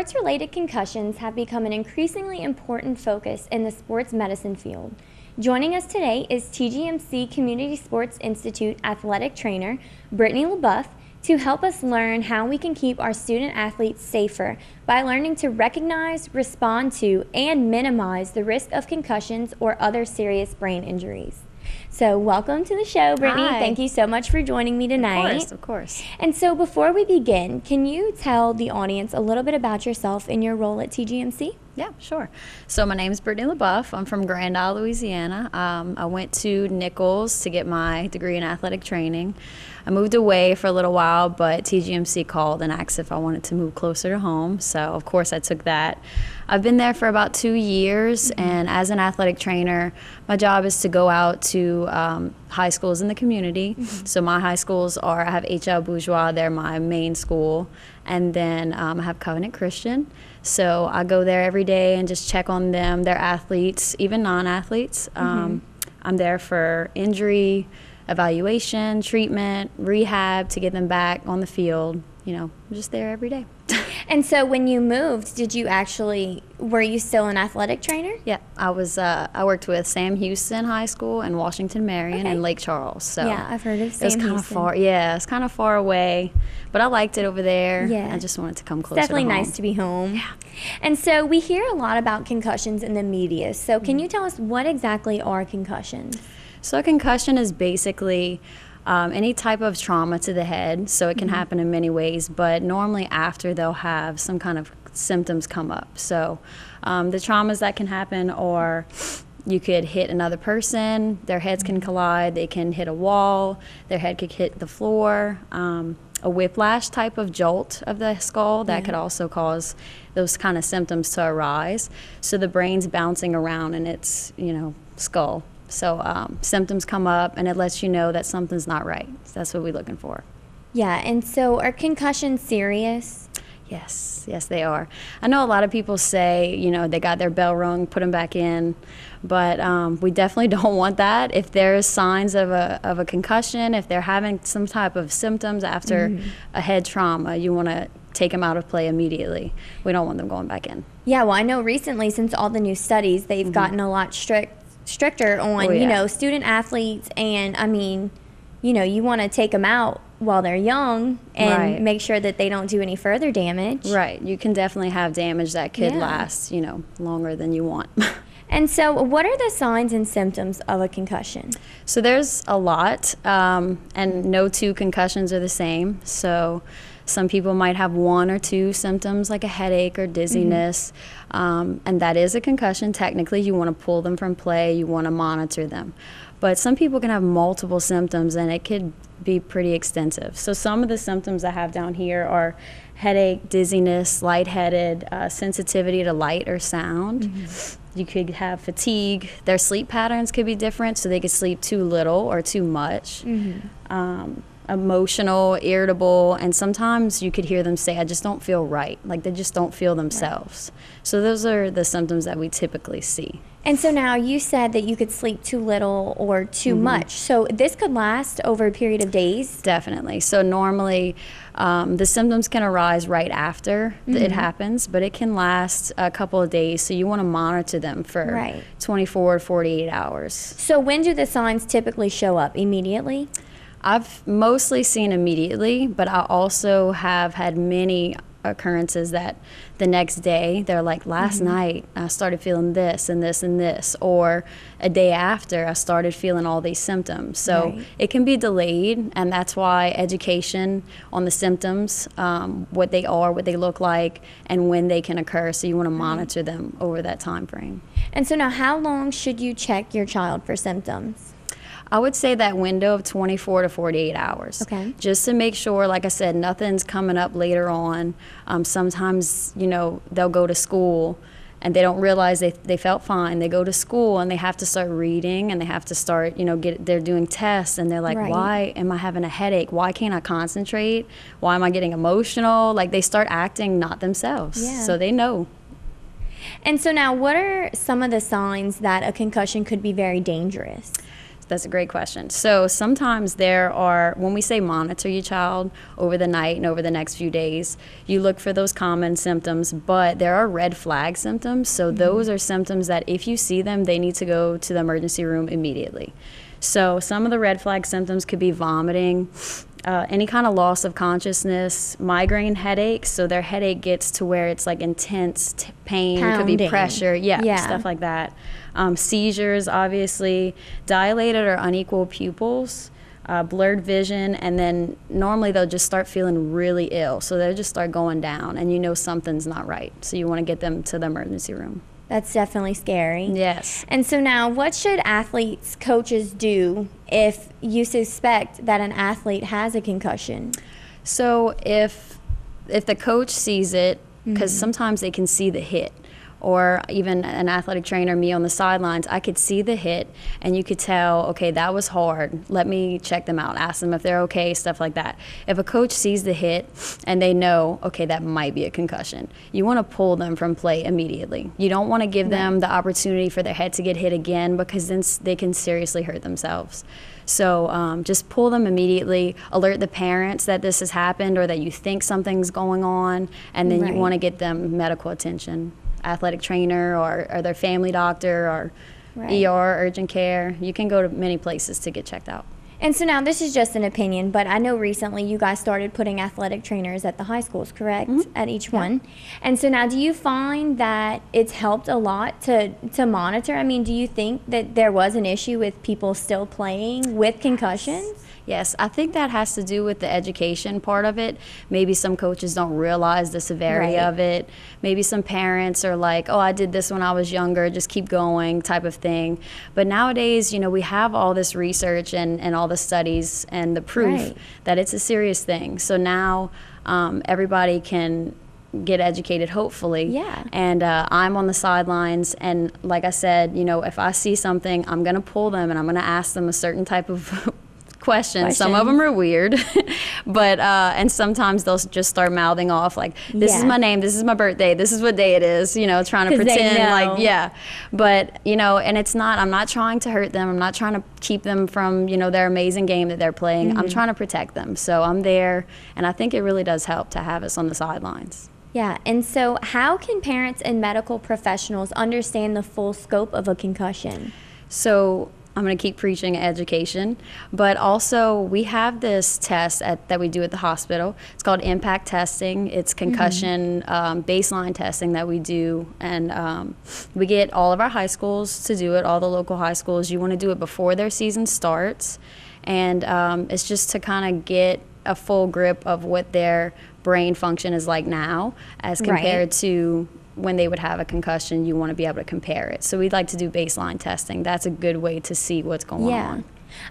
Sports-related concussions have become an increasingly important focus in the sports medicine field. Joining us today is TGMC Community Sports Institute athletic trainer Brittany LeBoeuf to help us learn how we can keep our student athletes safer by learning to recognize, respond to, and minimize the risk of concussions or other serious brain injuries. So welcome to the show, Brittany. Hi. Thank you so much for joining me tonight. Of course. And so before we begin, can you tell the audience a little bit about yourself and your role at TGMC? Yeah, sure. So my name is Brittany LeBoeuf. I'm from Grand Isle, Louisiana. I went to Nichols to get my degree in athletic training. I moved away for a little while, but TGMC called and asked if I wanted to move closer to home. So, of course, I took that. I've been there for about 2 years, and as an athletic trainer, my job is to go out to high schools in the community. So my high schools are, I have H.L. Bourgeois, they're my main school, and then I have Covenant Christian. So I go there every day and just check on them, their athletes, even non-athletes. I'm there for injury, evaluation, treatment, rehab to get them back on the field. You know, I'm just there every day. And so when you moved, were you still an athletic trainer? Yeah, I worked with Sam Houston High School and Washington Marion and Lake Charles. So yeah, I've heard of Sam It was kind of far. Yeah, it's kind of far away, but I liked it over there. Yeah, I just wanted to come closer. It's definitely to home. Nice to be home. Yeah. And so we hear a lot about concussions in the media. So can you tell us what exactly are concussions? So a concussion is basically any type of trauma to the head. So it can happen in many ways, but normally after they'll have some kind of symptoms come up. So the traumas that can happen are you could hit another person, their heads can collide, they can hit a wall, their head could hit the floor, a whiplash type of jolt of the skull that could also cause those kind of symptoms to arise. So the brain's bouncing around in its, skull. So symptoms come up, and it lets you know that something's not right. So that's what we're looking for. Yeah, and so are concussions serious? Yes, they are. I know a lot of people say, they got their bell rung, put them back in, but we definitely don't want that. If there's signs of a concussion, if they're having some type of symptoms after a head trauma, you want to take them out of play immediately. We don't want them going back in. Yeah, well, I know recently, since all the new studies, they've gotten a lot stricter on, student athletes, and you want to take them out while they're young and make sure that they don't do any further damage. Right. You can definitely have damage that could last, longer than you want. And so what are the signs and symptoms of a concussion? So there's a lot, and no two concussions are the same. So some people might have one or two symptoms like a headache or dizziness, and that is a concussion. Technically, you want to pull them from play, you want to monitor them. But some people can have multiple symptoms, and it could be pretty extensive. So some of the symptoms I have down here are headache, dizziness, lightheaded, sensitivity to light or sound. You could have fatigue. Their sleep patterns could be different, so they could sleep too little or too much. Emotional, irritable, and sometimes you could hear them say, I just don't feel right. Like they just don't feel themselves. So those are the symptoms that we typically see. And so now you said that you could sleep too little or too much. So this could last over a period of days? Definitely. So normally the symptoms can arise right after it happens, but it can last a couple of days. So you want to monitor them for 24 to 48 hours. So when do the signs typically show up? Immediately? I've mostly seen immediately, but I also have had many occurrences that the next day they're like, last night I started feeling this and this and this, or a day after I started feeling all these symptoms. So it can be delayed, and that's why education on the symptoms, what they are, what they look like, and when they can occur. So you want to monitor them over that time frame. And so now how long should you check your child for symptoms? I would say that window of 24 to 48 hours. Okay. Just to make sure, like I said, nothing's coming up later on. Sometimes, they'll go to school and they don't realize they felt fine. They go to school and they have to start reading, and they have to start, they're doing tests, and they're like, why am I having a headache? Why can't I concentrate? Why am I getting emotional? Like they start acting not themselves. Yeah. So they know. And so now what are some of the signs that a concussion could be very dangerous? That's a great question. So sometimes when we say monitor your child over the night and over the next few days, you look for those common symptoms, but there are red flag symptoms. So those are symptoms that if you see them, they need to go to the emergency room immediately. So some of the red flag symptoms could be vomiting, any kind of loss of consciousness, migraine headaches. So their headache gets to where it's like intense pain, Pounding. could be pressure, stuff like that. Seizures, obviously, dilated or unequal pupils, blurred vision, and then normally they'll just start feeling really ill. So they'll just start going down, and you know something's not right. So you want to get them to the emergency room. That's definitely scary. Yes. And so now, what should athletes, coaches do if you suspect that an athlete has a concussion? So if the coach sees it, because sometimes they can see the hit, or even an athletic trainer, me on the sidelines, I could see the hit and you could tell, okay, that was hard. Let me check them out, ask them if they're okay, stuff like that. If a coach sees the hit and they know, okay, that might be a concussion, you want to pull them from play immediately. You don't want to give them the opportunity for their head to get hit again, because then they can seriously hurt themselves. So just pull them immediately, alert the parents that this has happened or that you think something's going on, and then you want to get them medical attention. Athletic trainer or their family doctor or ER, urgent care. You can go to many places to get checked out. And so now this is just an opinion, but I know recently you guys started putting athletic trainers at the high schools, correct? At each one. And so now, do you find that it's helped a lot to monitor? I mean, do you think that there was an issue with people still playing with concussions? Yes, I think that has to do with the education part of it. Maybe some coaches don't realize the severity of it. Maybe some parents are like, oh, I did this when I was younger, just keep going type of thing. But nowadays, we have all this research and all the studies and the proof that it's a serious thing. So now everybody can get educated, hopefully. Yeah. And I'm on the sidelines, and like I said, if I see something, I'm going to pull them and I'm going to ask them a certain type of questions. Some of them are weird, but and sometimes they'll just start mouthing off like, this is my name, this is my birthday, this is what day it is, trying to pretend like, but and it's not, I'm not trying to hurt them, I'm not trying to keep them from their amazing game that they're playing. I'm trying to protect them, so I'm there, and I think it really does help to have us on the sidelines. Yeah, and so how can parents and medical professionals understand the full scope of a concussion? So I'm going to keep preaching education, but also we have this test that we do at the hospital. It's called impact testing. It's concussion baseline testing that we do, and we get all of our high schools to do it, all the local high schools. You want to do it before their season starts, and it's just to kind of get a full grip of what their brain function is like now as compared to when they would have a concussion. You want to be able to compare it. So we'd like to do baseline testing. That's a good way to see what's going on.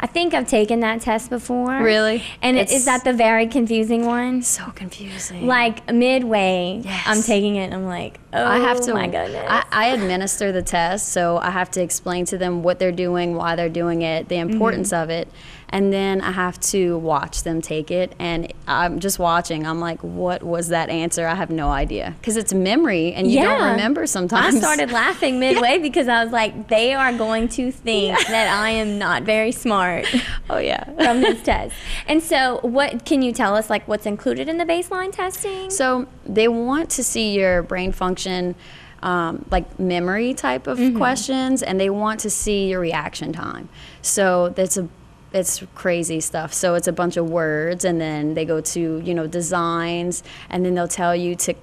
I think I've taken that test before. Really? And is that the very confusing one? So confusing. Like midway, I'm taking it and I'm like, oh my goodness. I administer the test, so I have to explain to them what they're doing, why they're doing it, the importance of it. And then I have to watch them take it, and I'm just watching. I'm like, what was that answer? I have no idea. Because it's memory, and you don't remember sometimes. I started laughing midway because I was like, they are going to think that I am not very smart from this test. And so what can you tell us, like, what's included in the baseline testing? So they want to see your brain function, like memory type of questions, and they want to see your reaction time. So it's crazy stuff. So it's a bunch of words, and then they go to, designs, and then they'll tell you to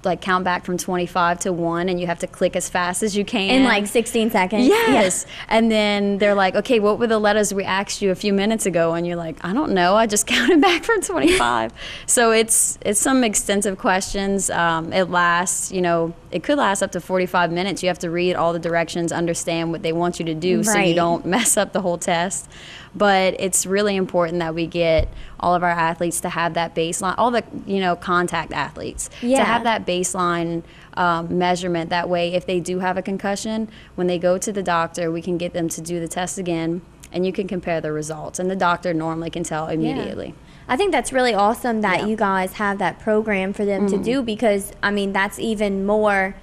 like count back from 25 to 1, and you have to click as fast as you can. In like 16 seconds? Yes. And then they're like, okay, what were the letters we asked you a few minutes ago? And you're like, I don't know. I just counted back from 25. So it's some extensive questions. It lasts, it could last up to 45 minutes. You have to read all the directions, understand what they want you to do so you don't mess up the whole test. But it's really important that we get all of our athletes to have that baseline, all the, contact athletes, to have that baseline measurement. That way, if they do have a concussion, when they go to the doctor, we can get them to do the test again, and you can compare the results. And the doctor normally can tell immediately. I think that's really awesome that you guys have that program for them to do, because, I mean, that's even more,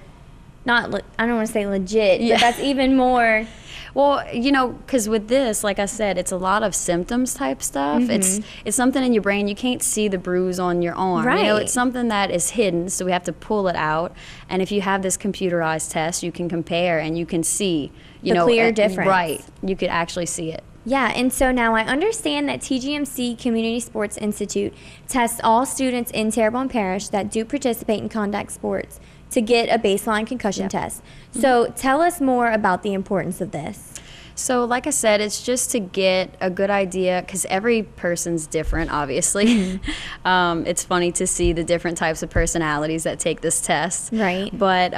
I don't want to say legit, but that's even more Well, you know, because with this, like I said, it's a lot of symptoms type stuff. It's something in your brain. You can't see the bruise on your arm. Right. You know, it's something that is hidden, so we have to pull it out. And if you have this computerized test, you can compare and you can see, you know, clear difference. Right. You could actually see it. Yeah, and so now I understand that TGMC Community Sports Institute tests all students in Terrebonne Parish that do participate in contact sports to get a baseline concussion test. So tell us more about the importance of this. So like I said, it's just to get a good idea, because every person's different, obviously. It's funny to see the different types of personalities that take this test. Right. But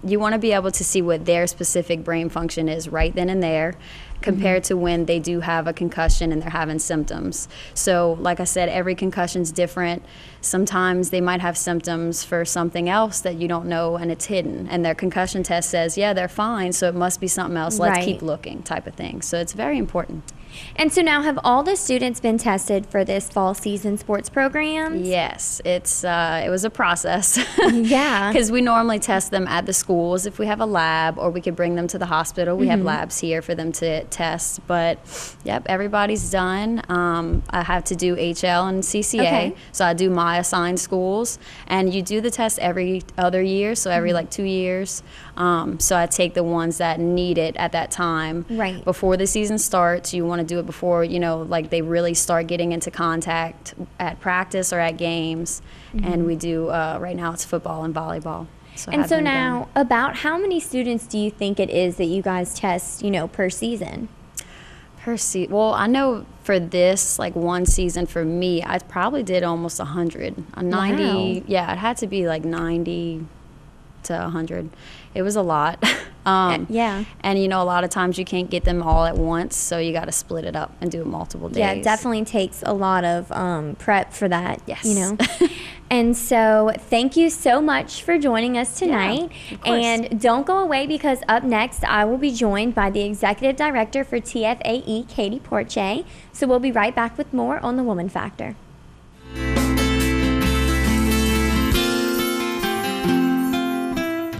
you want to be able to see what their specific brain function is right then and there, compared to when they do have a concussion and they're having symptoms. So like I said, every concussion's different. Sometimes they might have symptoms for something else that you don't know and it's hidden, and their concussion test says, yeah, they're fine, so it must be something else. Let's keep looking, type of thing. So it's very important. And so now, have all the students been tested for this fall season sports program? Yes, it was a process. Yeah. Because we normally test them at the schools if we have a lab, or we could bring them to the hospital. We have labs here for them to test. But, yep, everybody's done. I have to do HL and CCA. So I do my assigned schools. And you do the test every other year, so every like 2 years. So I take the ones that need it at that time. Right. Before the season starts, you want to do it before, you know, like they really start getting into contact at practice or at games. And we do, right now it's football and volleyball. And so now, about how many students do you think it is that you guys test, you know, per season? Well, I know for this, like one season for me, I probably did almost 100. 90, Wow. yeah, it had to be like 90 to 100. It was a lot. Yeah. And, you know, a lot of times you can't get them all at once, so you got to split it up and do it multiple days. Yeah, it definitely takes a lot of prep for that, Yes. you know. And so thank you so much for joining us tonight. of course. And don't go away, because up next I will be joined by the Executive Director for TFAE, Katie Porche. So we'll be right back with more on the Woman Factor.